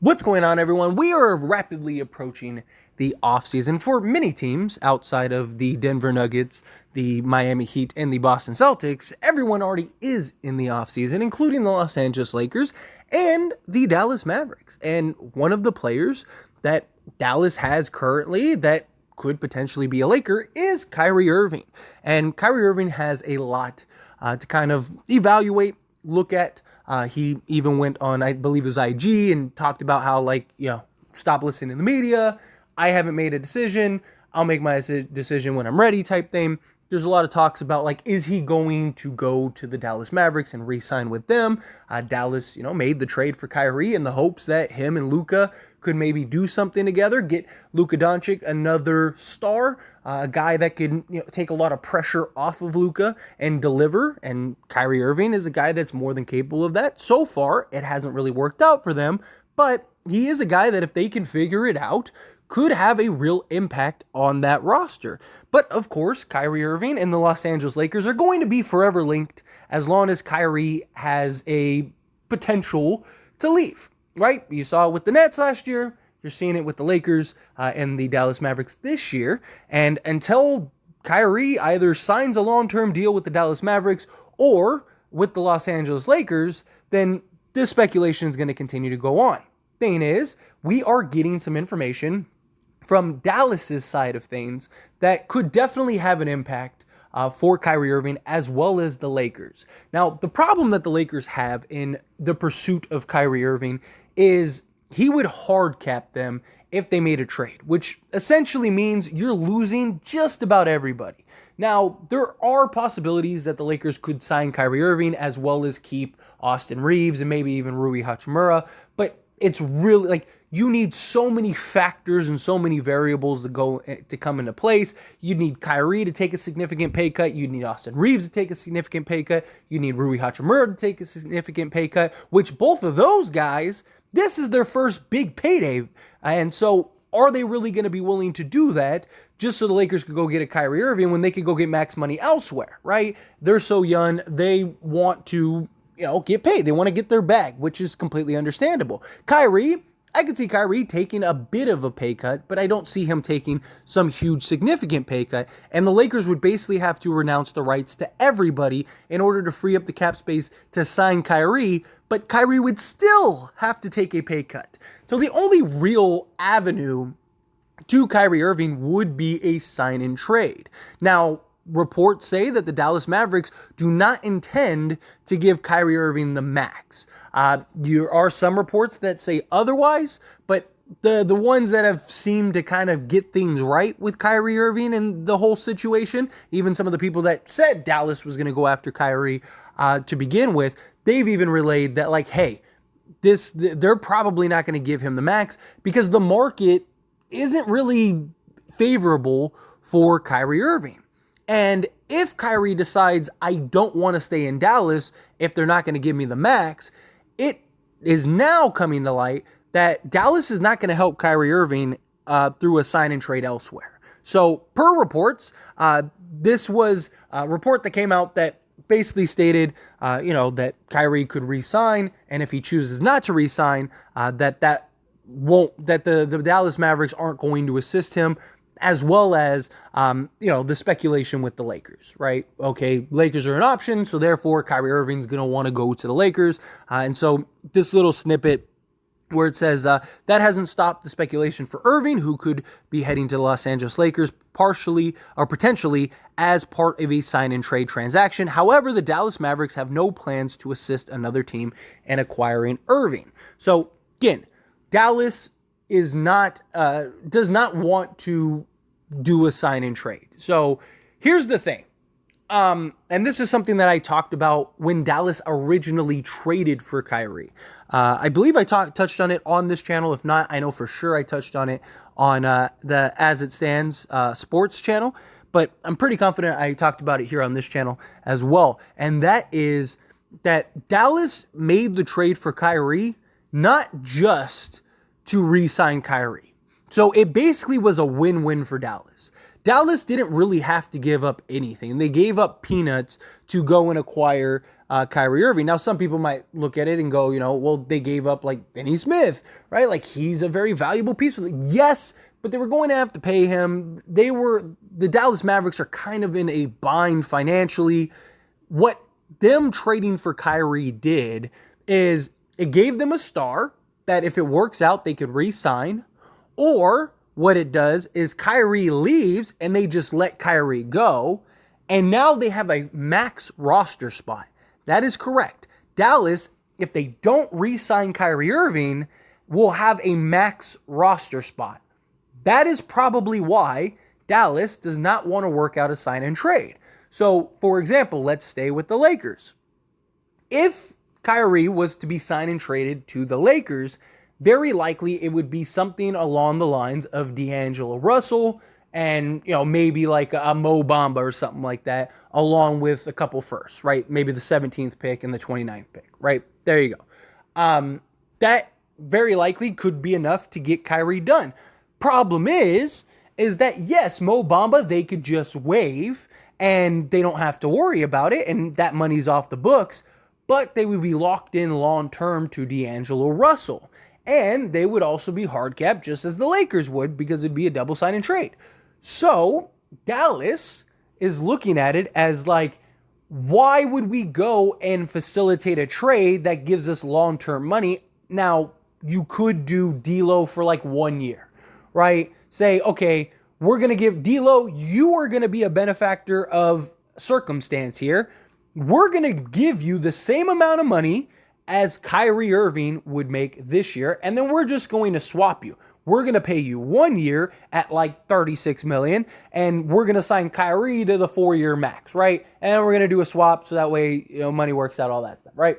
What's going on, everyone? We are rapidly approaching the offseason for many teams outside of the Denver Nuggets, the Miami Heat, and the Boston Celtics. Everyone already is in the offseason, including the Los Angeles Lakers and the Dallas Mavericks. And one of the players that Dallas has currently that could potentially be a Laker is Kyrie Irving. And Kyrie Irving has a lot to kind of evaluate, look at. He even went on, I believe it was IG, and talked about how, stop listening to the media. I haven't made a decision. I'll make my decision when I'm ready type thing. There's a lot of talks about, is he going to go to the Dallas Mavericks and re-sign with them? Dallas, made the trade for Kyrie in the hopes that him and Luka could maybe do something together, get Luka Doncic another star, a guy that could take a lot of pressure off of Luka and deliver. And Kyrie Irving is a guy that's more than capable of that. So far, it hasn't really worked out for them, but he is a guy that if they can figure it out, could have a real impact on that roster. But of course, Kyrie Irving and the Los Angeles Lakers are going to be forever linked as long as Kyrie has a potential to leave, right? You saw it with the Nets last year. You're seeing it with the Lakers and the Dallas Mavericks this year. And until Kyrie either signs a long-term deal with the Dallas Mavericks or with the Los Angeles Lakers, then this speculation is going to continue to go on. Thing is, we are getting some information from Dallas's side of things that could definitely have an impact for Kyrie Irving as well as the Lakers. Now, the problem that the Lakers have in the pursuit of Kyrie Irving is he would hard cap them if they made a trade, which essentially means you're losing just about everybody. Now, there are possibilities that the Lakers could sign Kyrie Irving as well as keep Austin Reeves and maybe even Rui Hachimura, but it's really you need so many factors and so many variables to come into place. You'd need Kyrie to take a significant pay cut. You'd need Austin Reeves to take a significant pay cut. You need Rui Hachimura to take a significant pay cut, which both of those guys, this is their first big payday. And so are they really going to be willing to do that just so the Lakers could go get a Kyrie Irving when they could go get max money elsewhere, right? They're so young. They want to, get paid. They want to get their bag, which is completely understandable. I could see Kyrie taking a bit of a pay cut, but I don't see him taking some huge significant pay cut. And the Lakers would basically have to renounce the rights to everybody in order to free up the cap space to sign Kyrie, but Kyrie would still have to take a pay cut. So the only real avenue to Kyrie Irving would be a sign and trade. Now, reports say that the Dallas Mavericks do not intend to give Kyrie Irving the max. There are some reports that say otherwise, but the ones that have seemed to kind of get things right with Kyrie Irving and the whole situation, even some of the people that said Dallas was going to go after Kyrie to begin with, they've even relayed that hey, they're probably not going to give him the max because the market isn't really favorable for Kyrie Irving. And if Kyrie decides I don't want to stay in Dallas if they're not going to give me the max, it is now coming to light that Dallas is not going to help Kyrie Irving through a sign and trade elsewhere. So per reports, this was a report that came out that basically stated, that Kyrie could re-sign, and if he chooses not to re-sign, that the Dallas Mavericks aren't going to assist him, as well as, the speculation with the Lakers, right? Okay, Lakers are an option, so therefore Kyrie Irving's going to want to go to the Lakers. And so this little snippet where it says, that hasn't stopped the speculation for Irving, who could be heading to the Los Angeles Lakers partially or potentially as part of a sign and trade transaction. However, the Dallas Mavericks have no plans to assist another team in acquiring Irving. So again, Dallas does not want to do a sign and trade. So here's the thing. And this is something that I talked about when Dallas originally traded for Kyrie. I believe I touched on it on this channel. If not, I know for sure I touched on it on the As It Stands sports channel. But I'm pretty confident I talked about it here on this channel as well. And that is that Dallas made the trade for Kyrie not just to re-sign Kyrie. So it basically was a win-win for Dallas. Dallas didn't really have to give up anything. They gave up peanuts to go and acquire Kyrie Irving. Now, some people might look at it and go, well, they gave up like Finney Smith, right? Like he's a very valuable piece. Yes, but they were going to have to pay him. The Dallas Mavericks are kind of in a bind financially. What them trading for Kyrie did is it gave them a star that if it works out, they could re-sign. Or what it does is Kyrie leaves and they just let Kyrie go. And now they have a max roster spot. That is correct. Dallas, if they don't re-sign Kyrie Irving, will have a max roster spot. That is probably why Dallas does not want to work out a sign and trade. So, for example, let's stay with the Lakers. If Kyrie was to be signed and traded to the Lakers, very likely it would be something along the lines of D'Angelo Russell and, maybe like a Mo Bamba or something like that, along with a couple firsts, right? Maybe the 17th pick and the 29th pick, right? There you go. That very likely could be enough to get Kyrie done. Problem is that, yes, Mo Bamba, they could just waive and they don't have to worry about it, and that money's off the books, but they would be locked in long-term to D'Angelo Russell. And they would also be hard capped just as the Lakers would because it'd be a double sign and trade. So Dallas is looking at it as like, why would we go and facilitate a trade that gives us long-term money? Now, you could do D'Lo for like 1 year, right? Say, okay, we're going to give D'Lo, you are going to be a benefactor of circumstance here. We're going to give you the same amount of money as Kyrie Irving would make this year, and then we're just going to swap you. We're going to pay you 1 year at like $36 million, and we're going to sign Kyrie to the 4-year max, right? And we're going to do a swap so that way, money works out, all that stuff, right?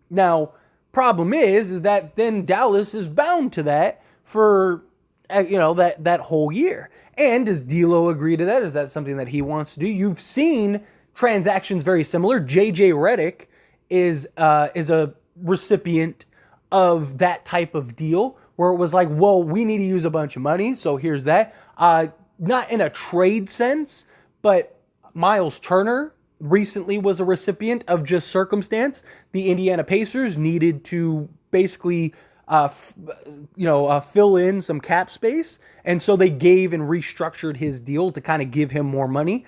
Now, problem is that then Dallas is bound to that for, that whole year. And does D'Lo agree to that? Is that something that he wants to do? You've seen transactions very similar. JJ Redick is a recipient of that type of deal where it was like, well, we need to use a bunch of money, so here's that. Not in a trade sense, but Miles Turner recently was a recipient of just circumstance. The Indiana Pacers needed to basically fill in some cap space, and so they gave and restructured his deal to kind of give him more money.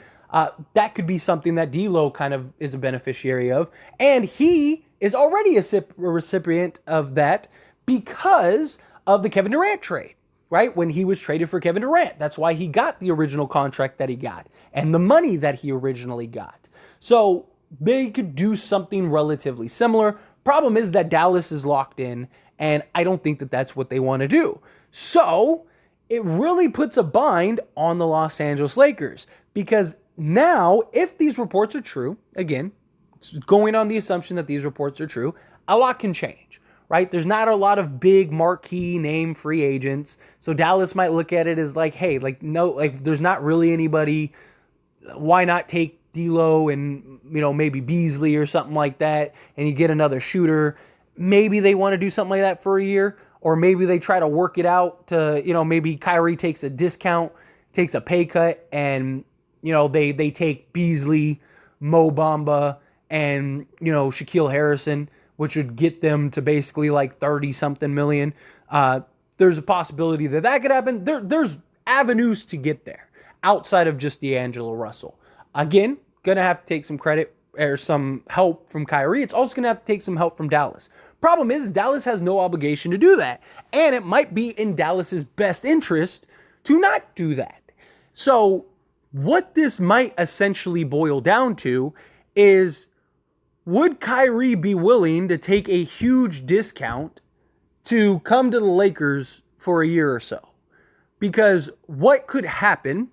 That could be something that D'Lo kind of is a beneficiary of. And he is already a recipient of that because of the Kevin Durant trade, right? When he was traded for Kevin Durant. That's why he got the original contract that he got and the money that he originally got. So they could do something relatively similar. Problem is that Dallas is locked in, and I don't think that that's what they want to do. So it really puts a bind on the Los Angeles Lakers because now, if these reports are true, again, going on the assumption that these reports are true, a lot can change, right? There's not a lot of big marquee name free agents. So Dallas might look at it as like, hey, there's not really anybody. Why not take D'Lo and, maybe Beasley or something like that, and you get another shooter. Maybe they want to do something like that for a year, or maybe they try to work it out to, maybe Kyrie takes a discount, takes a pay cut, and they take Beasley, Mo Bamba, and, Shaquille Harrison, which would get them to basically like 30-something million. There's a possibility that could happen. There's avenues to get there outside of just D'Angelo Russell. Again, going to have to take some credit or some help from Kyrie. It's also going to have to take some help from Dallas. Problem is, Dallas has no obligation to do that. And it might be in Dallas's best interest to not do that. So what this might essentially boil down to is, would Kyrie be willing to take a huge discount to come to the Lakers for a year or so? Because what could happen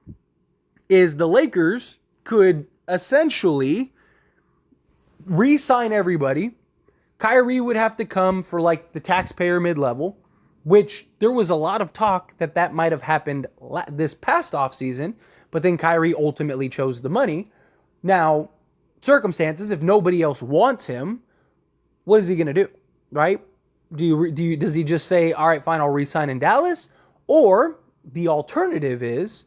is the Lakers could essentially re-sign everybody. Kyrie would have to come for like the taxpayer mid-level, which there was a lot of talk that might have happened this past offseason, but then Kyrie ultimately chose the money. Now, circumstances, if nobody else wants him, what is he going to do, right? Does he just say, all right, fine, I'll re-sign in Dallas? Or the alternative is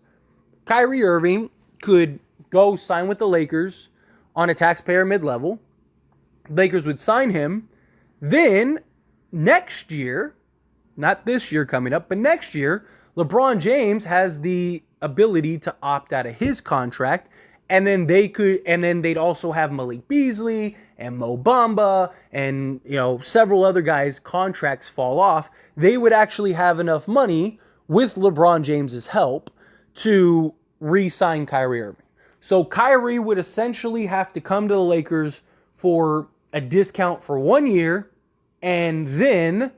Kyrie Irving could go sign with the Lakers on a taxpayer mid-level, Lakers would sign him. Then next year, not this year coming up, but next year, LeBron James has the ability to opt out of his contract, and then they'd also have Malik Beasley and Mo Bamba and several other guys' contracts fall off. They would actually have enough money with LeBron James's help to re-sign Kyrie Irving. So Kyrie would essentially have to come to the Lakers for a discount for 1 year, and then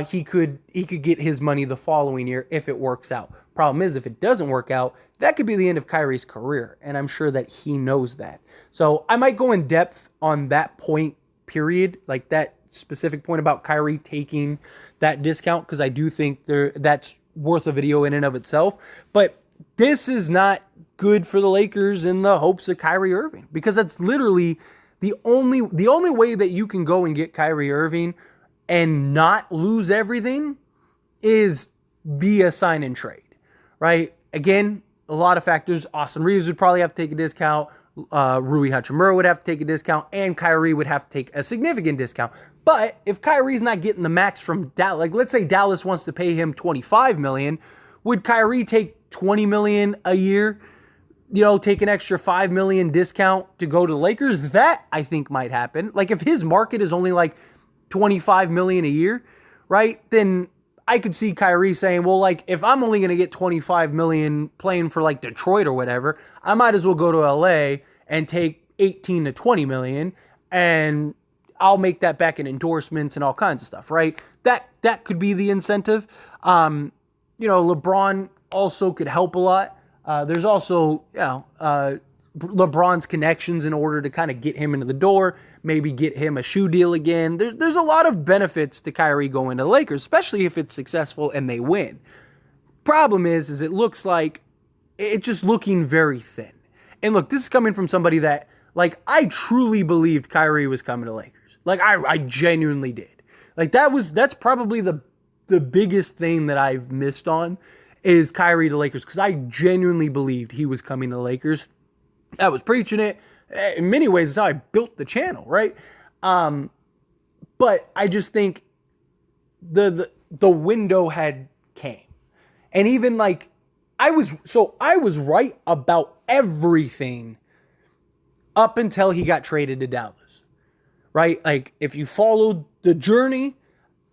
he could get his money the following year if it works out. Problem is, if it doesn't work out, that could be the end of Kyrie's career, and I'm sure that he knows that. So I might go in depth on that point, period, like that specific point about Kyrie taking that discount, because I do think that's worth a video in and of itself. But this is not good for the Lakers in the hopes of Kyrie Irving, because that's literally the only way that you can go and get Kyrie Irving and not lose everything is via sign and trade, right? Again, a lot of factors. Austin Reeves would probably have to take a discount. Rui Hachimura would have to take a discount, and Kyrie would have to take a significant discount. But if Kyrie's not getting the max from Dallas, like let's say Dallas wants to pay him $25 million, would Kyrie take $20 million a year? Take an extra $5 million discount to go to the Lakers? That I think might happen. Like if his market is only like $25 million a year, right? Then I could see Kyrie saying, well, like if I'm only going to get $25 million playing for like Detroit or whatever, I might as well go to LA and take 18 to 20 million, and I'll make that back in endorsements and all kinds of stuff, right? That could be the incentive. LeBron also could help a lot. There's also, LeBron's connections in order to kind of get him into the door, maybe get him a shoe deal again. There's a lot of benefits to Kyrie going to the Lakers, especially if it's successful and they win. Problem is it looks like it's just looking very thin. And look, this is coming from somebody that, like, I truly believed Kyrie was coming to Lakers. Like, I genuinely did. Like, that's probably the biggest thing that I've missed on is Kyrie to Lakers, because I genuinely believed he was coming to the Lakers. I was preaching it. In many ways, it's how I built the channel, right? But I just think the window had came. And even like, I was right about everything up until he got traded to Dallas, right? Like, if you followed the journey,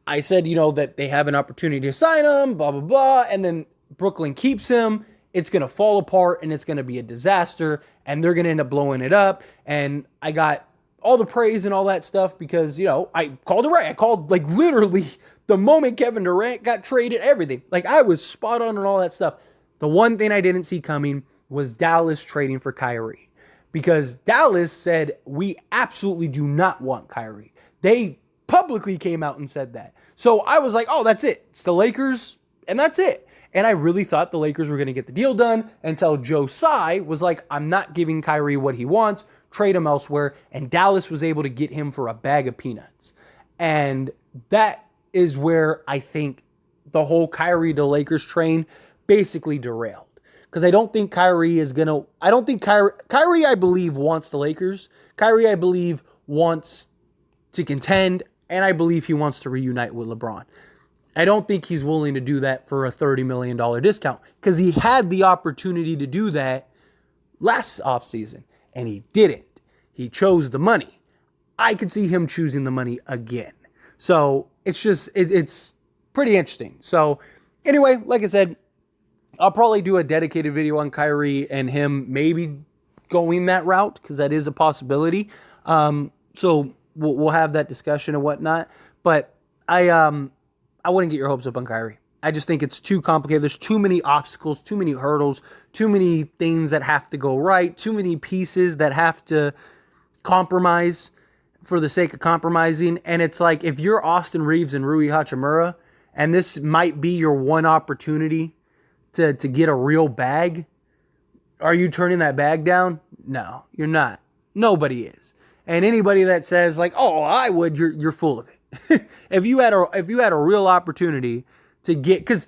I said, that they have an opportunity to sign him, blah, blah, blah. And then Brooklyn keeps him. It's going to fall apart and it's going to be a disaster and they're going to end up blowing it up. And I got all the praise and all that stuff because, I called it right. I called like literally the moment Kevin Durant got traded, everything. Like I was spot on and all that stuff. The one thing I didn't see coming was Dallas trading for Kyrie, because Dallas said, we absolutely do not want Kyrie. They publicly came out and said that. So I was like, oh, that's it. It's the Lakers and that's it. And I really thought the Lakers were going to get the deal done until Joe Tsai was like, I'm not giving Kyrie what he wants, trade him elsewhere. And Dallas was able to get him for a bag of peanuts. And that is where I think the whole Kyrie to Lakers train basically derailed. Because I don't think Kyrie is going to, Kyrie, I believe, wants the Lakers. Kyrie, I believe, wants to contend. And I believe he wants to reunite with LeBron. I don't think he's willing to do that for a $30 million discount, because he had the opportunity to do that last offseason and he didn't. He chose the money. I could see him choosing the money again. So it's just, it's pretty interesting. So anyway, like I said, I'll probably do a dedicated video on Kyrie and him maybe going that route, because that is a possibility. So we'll have that discussion and whatnot. But I wouldn't get your hopes up on Kyrie. I just think it's too complicated. There's too many obstacles, too many hurdles, too many things that have to go right, too many pieces that have to compromise for the sake of compromising. And it's like, if you're Austin Reeves and Rui Hachimura, and this might be your one opportunity to get a real bag, are you turning that bag down? No, you're not. Nobody is. And anybody that says like, oh, I would, you're full of it. If you had a real opportunity to get, because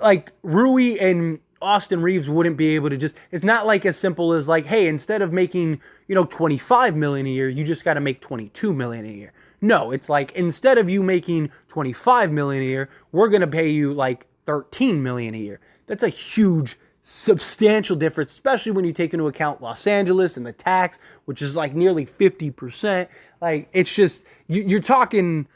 like Rui and Austin Reeves wouldn't be able to just, it's not like as simple as like, hey, instead of making, 25 million a year, you just got to make 22 million a year. No, it's like, instead of you making 25 million a year, we're going to pay you like 13 million a year. That's a huge, substantial difference, especially when you take into account Los Angeles and the tax, which is like nearly 50%. Like, it's just, you're talking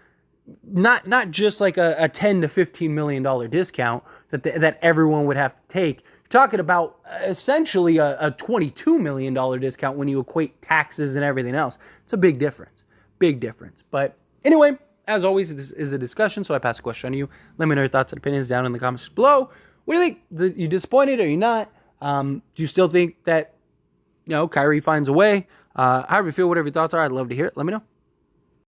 not just like a 10 to 15 million dollar discount that everyone would have to take. You're talking about essentially a 22 million dollar discount when you equate taxes and everything else. It's a big difference. Big difference. But anyway, as always, this is a discussion, so I pass the question on to you. Let me know your thoughts and opinions down in the comments below. What do you think? You disappointed or you not? Do you still think that Kyrie finds a way? However you feel, whatever your thoughts are, I'd love to hear it. Let me know.